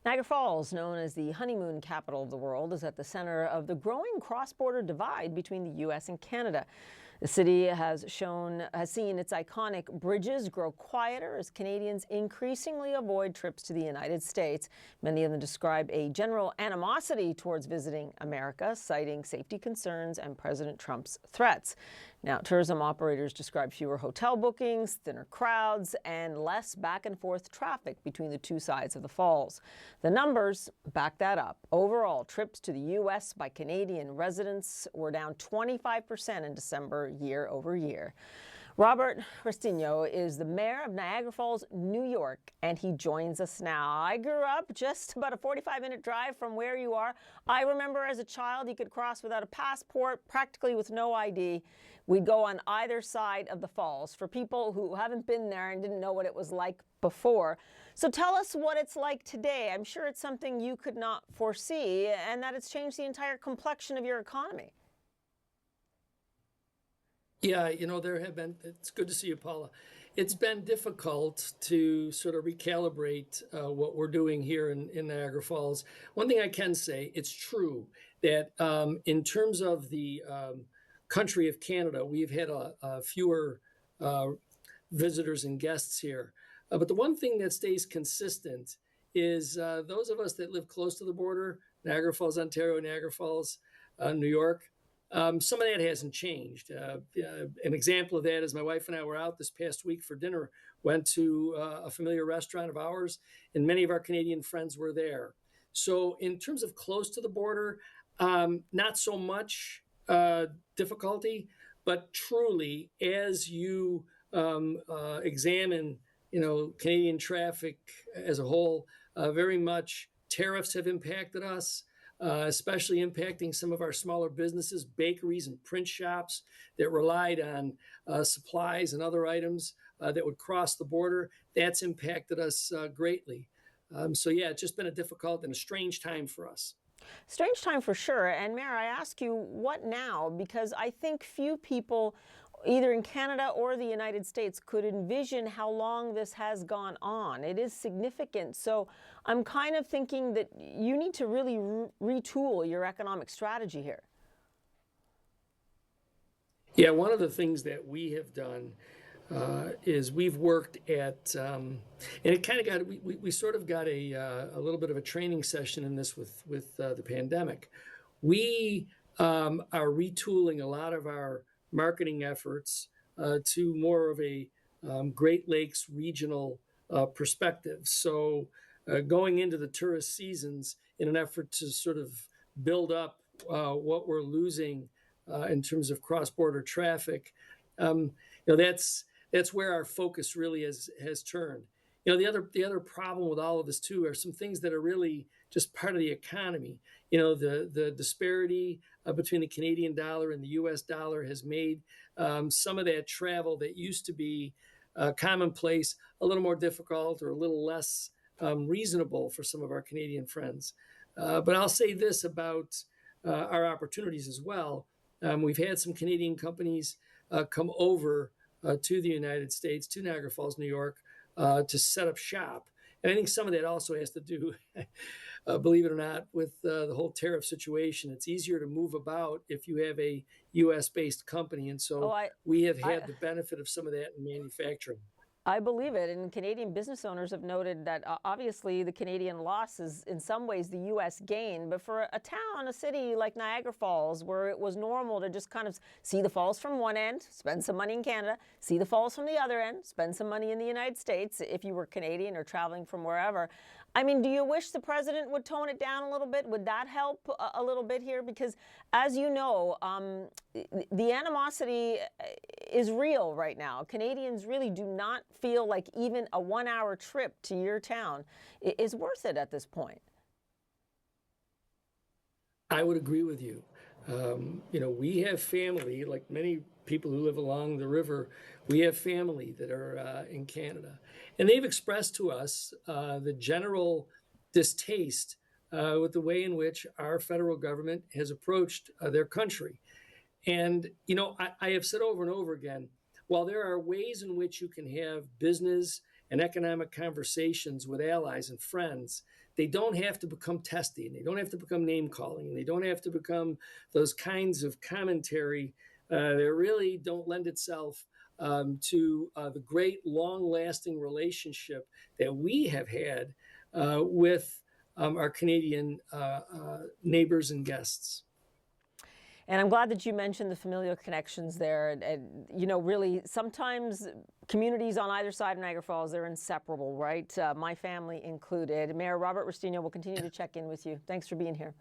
Niagara Falls, known as the honeymoon capital of the world, is at the center of the growing cross-border divide between the U.S. and Canada. The city has seen its iconic bridges grow quieter as Canadians increasingly avoid trips to the United States. Many of them describe a general animosity towards visiting America, citing safety concerns and President Trump's threats. Now, tourism operators describe fewer hotel bookings, thinner crowds, and less back-and-forth traffic between the two sides of the falls. The numbers back that up. Overall, trips to the U.S. by Canadian residents were down 25% in December year over year. Robert Restino is the mayor of Niagara Falls, New York, and he joins us now. I grew up just about a 45-minute drive from where you are. I remember as a child you could cross without a passport, practically with no ID. We'd go on either side of the falls. For people who haven't been there and didn't know what it was like before. So tell us what it's like today. I'm sure it's something you could not foresee and that it's changed the entire complexion of your economy. Yeah, it's good to see you, Paula. It's been difficult to sort of recalibrate what we're doing here in Niagara Falls. One thing I can say, it's true that in terms of the country of Canada, we've had a fewer visitors and guests here. But the one thing that stays consistent is those of us that live close to the border, Niagara Falls, Ontario, Niagara Falls, New York, some of that hasn't changed. An example of that is my wife and I were out this past week for dinner, went to a familiar restaurant of ours, and many of our Canadian friends were there. So in terms of close to the border, not so much difficulty, but truly, as you examine, Canadian traffic as a whole, very much tariffs have impacted us. Especially impacting some of our smaller businesses, bakeries and print shops that relied on supplies and other items that would cross the border. That's impacted us greatly. So yeah, it's just been a difficult and a strange time for us. Strange time for sure. And Mayor, I ask you, what now? Because I think few people, either in Canada or the United States, could envision how long this has gone on. It is significant. So I'm kind of thinking that you need to really retool your economic strategy here. Yeah, one of the things that we have done is we've worked at, and it kind of got, we sort of got a little bit of a training session in this with the pandemic. We are retooling a lot of our marketing efforts to more of a Great Lakes regional perspective. So going into the tourist seasons in an effort to sort of build up what we're losing in terms of cross-border traffic, that's where our focus really has turned. The other problem with all of this too are some things that are really just part of the economy. The disparity between the Canadian dollar and the U.S. dollar has made some of that travel that used to be commonplace a little more difficult or a little less reasonable for some of our Canadian friends. But I'll say this about our opportunities as well. We've had some Canadian companies come over to the United States, to Niagara Falls, New York, to set up shop. And I think some of that also has to do, believe it or not, with the whole tariff situation. It's easier to move about if you have a U.S.-based company. And so we have had the benefit of some of that in manufacturing. I believe it. And Canadian business owners have noted that obviously the Canadian loss is in some ways the U.S. gain. But for a town, a city like Niagara Falls, where it was normal to just kind of see the falls from one end, spend some money in Canada, see the falls from the other end, spend some money in the United States if you were Canadian or traveling from wherever. I mean, do you wish the president would tone it down a little bit? Would that help a little bit here? Because as you know, the animosity is real right now. Canadians really do not feel like even a 1-hour trip to your town is worth it at this point. I would agree with you. We have family, like many people who live along the river, we have family that are in Canada. And they've expressed to us the general distaste with the way in which our federal government has approached their country. And, I have said over and over again, while there are ways in which you can have business and economic conversations with allies and friends, they don't have to become testy, and they don't have to become name calling, and they don't have to become those kinds of commentary that really don't lend itself to the great long lasting relationship that we have had with our Canadian neighbors and guests. And I'm glad that you mentioned the familial connections there. You know, really, sometimes communities on either side of Niagara Falls, they're inseparable, right? My family included. Mayor Robert Rustino will continue to check in with you. Thanks for being here.